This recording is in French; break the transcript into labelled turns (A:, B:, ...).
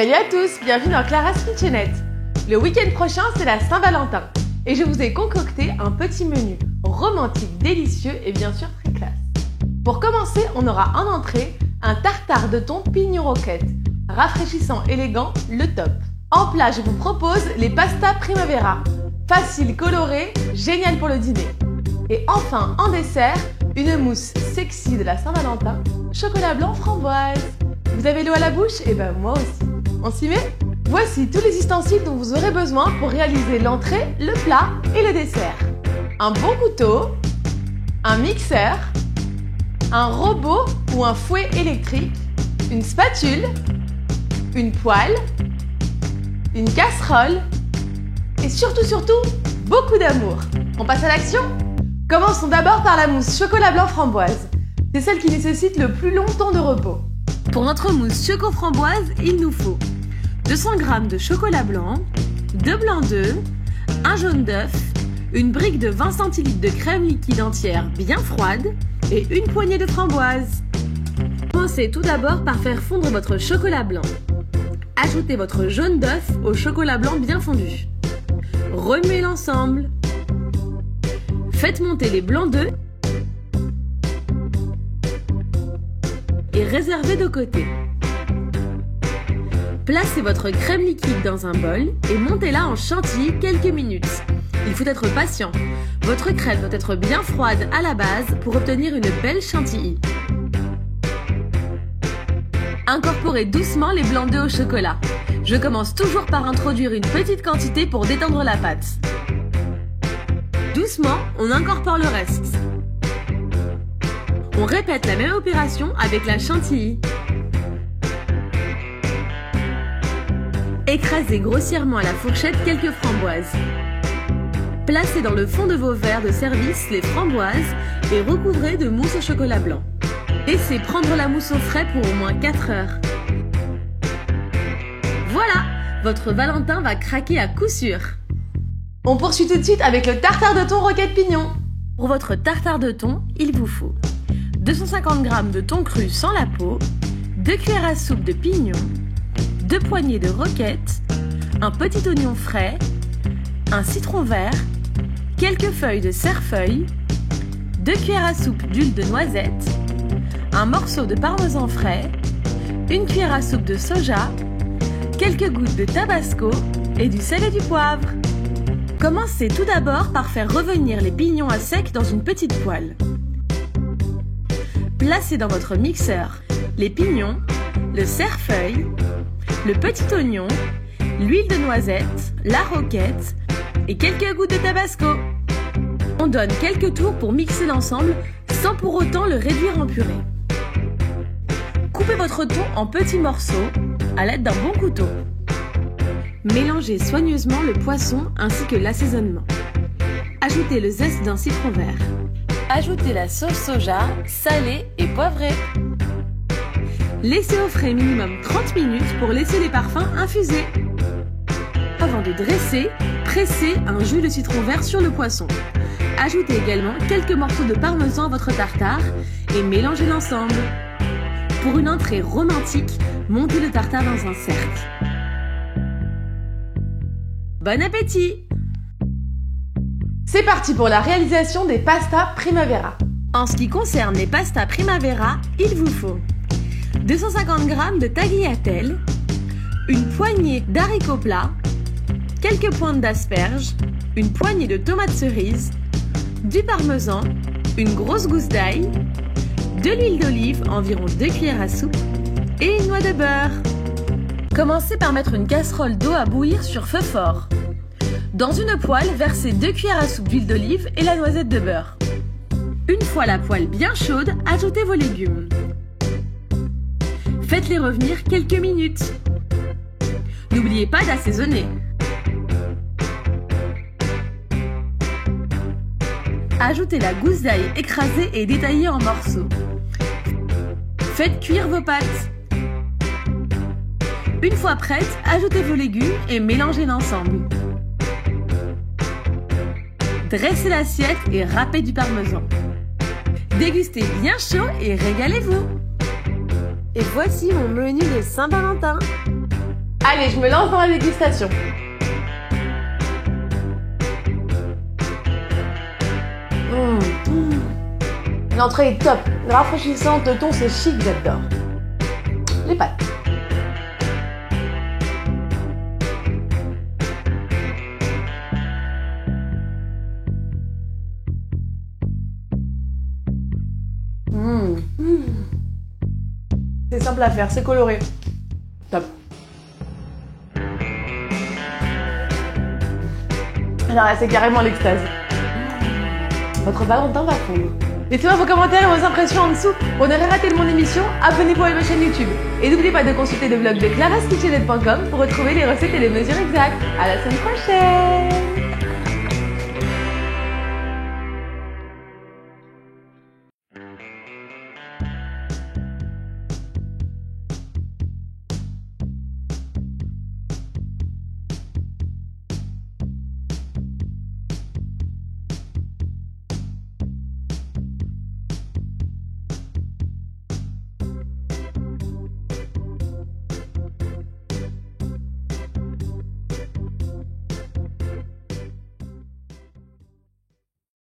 A: Salut à tous, bienvenue dans Clara's Kitchenette. Le week-end prochain, c'est la Saint-Valentin et je vous ai concocté un petit menu romantique, délicieux et bien sûr très classe. Pour commencer, on aura en entrée un tartare de thon pignon roquette, rafraîchissant, élégant, le top. En plat, je vous propose les pastas primavera, facile, coloré, génial pour le dîner. Et enfin, en dessert, une mousse sexy de la Saint-Valentin, chocolat blanc framboise. Vous avez l'eau à la bouche? Et ben moi aussi. On s'y met? Voici tous les ustensiles dont vous aurez besoin pour réaliser l'entrée, le plat et le dessert. Un bon couteau, un mixeur, un robot ou un fouet électrique, une spatule, une poêle, une casserole et surtout, beaucoup d'amour. On passe à l'action? Commençons d'abord par la mousse chocolat blanc framboise. C'est celle qui nécessite le plus long temps de repos. Pour notre mousse choco-framboise, il nous faut 200 g de chocolat blanc, 2 blancs d'œufs, un jaune d'œuf, une brique de 20 cl de crème liquide entière bien froide et une poignée de framboises. Commencez tout d'abord par faire fondre votre chocolat blanc. Ajoutez votre jaune d'œuf au chocolat blanc bien fondu. Remuez l'ensemble. Faites monter les blancs d'œufs et réservez de côté. Placez votre crème liquide dans un bol et montez-la en chantilly quelques minutes. Il faut être patient. Votre crème doit être bien froide à la base pour obtenir une belle chantilly. Incorporez doucement les blancs d'œufs au chocolat. Je commence toujours par introduire une petite quantité pour détendre la pâte. Doucement, on incorpore le reste. On répète la même opération avec la chantilly. Écrasez grossièrement à la fourchette quelques framboises. Placez dans le fond de vos verres de service les framboises et recouvrez de mousse au chocolat blanc. Laissez prendre la mousse au frais pour au moins 4 heures. Voilà, votre Valentin va craquer à coup sûr. On poursuit tout de suite avec le tartare de thon roquette pignon. Pour votre tartare de thon, il vous faut 250 g de thon cru sans la peau, 2 cuillères à soupe de pignon, 2 poignées de roquette, un petit oignon frais, un citron vert, quelques feuilles de cerfeuil, 2 cuillères à soupe d'huile de noisette, un morceau de parmesan frais, une cuillère à soupe de soja, quelques gouttes de tabasco et du sel et du poivre. Commencez tout d'abord par faire revenir les pignons à sec dans une petite poêle. Placez dans votre mixeur les pignons, le cerfeuil, le petit oignon, l'huile de noisette, la roquette et quelques gouttes de tabasco. On donne quelques tours pour mixer l'ensemble sans pour autant le réduire en purée. Coupez votre thon en petits morceaux à l'aide d'un bon couteau. Mélangez soigneusement le poisson ainsi que l'assaisonnement. Ajoutez le zeste d'un citron vert. Ajoutez la sauce soja, salée et poivrée. Laissez au frais minimum 30 minutes pour laisser les parfums infuser. Avant de dresser, pressez un jus de citron vert sur le poisson. Ajoutez également quelques morceaux de parmesan à votre tartare et mélangez l'ensemble. Pour une entrée romantique, montez le tartare dans un cercle. Bon appétit! C'est parti pour la réalisation des pastas primavera. En ce qui concerne les pastas primavera, il vous faut 250 g de tagliatelle, une poignée d'haricots plats, quelques pointes d'asperges, une poignée de tomates cerises, du parmesan, une grosse gousse d'ail, de l'huile d'olive, environ 2 cuillères à soupe, et une noix de beurre. Commencez par mettre une casserole d'eau à bouillir sur feu fort. Dans une poêle, versez 2 cuillères à soupe d'huile d'olive et la noisette de beurre. Une fois la poêle bien chaude, ajoutez vos légumes. Faites-les revenir quelques minutes. N'oubliez pas d'assaisonner. Ajoutez la gousse d'ail écrasée et détaillée en morceaux. Faites cuire vos pâtes. Une fois prête, ajoutez vos légumes et mélangez l'ensemble. Dressez l'assiette et râpez du parmesan. Dégustez bien chaud et régalez-vous. Et voici mon menu de Saint-Valentin. Allez, je me lance dans la dégustation. L'entrée est top, rafraîchissante, le thon c'est chic, j'adore. Les pâtes. C'est simple à faire, c'est coloré. Top. Alors là, c'est carrément l'extase. Votre Valentin va fondre. Laissez-moi vos commentaires et vos impressions en dessous. Pour ne rien rater de mon émission, abonnez-vous à ma chaîne YouTube. Et n'oubliez pas de consulter le blog de clarasskitchenette.com pour retrouver les recettes et les mesures exactes. À la semaine prochaine!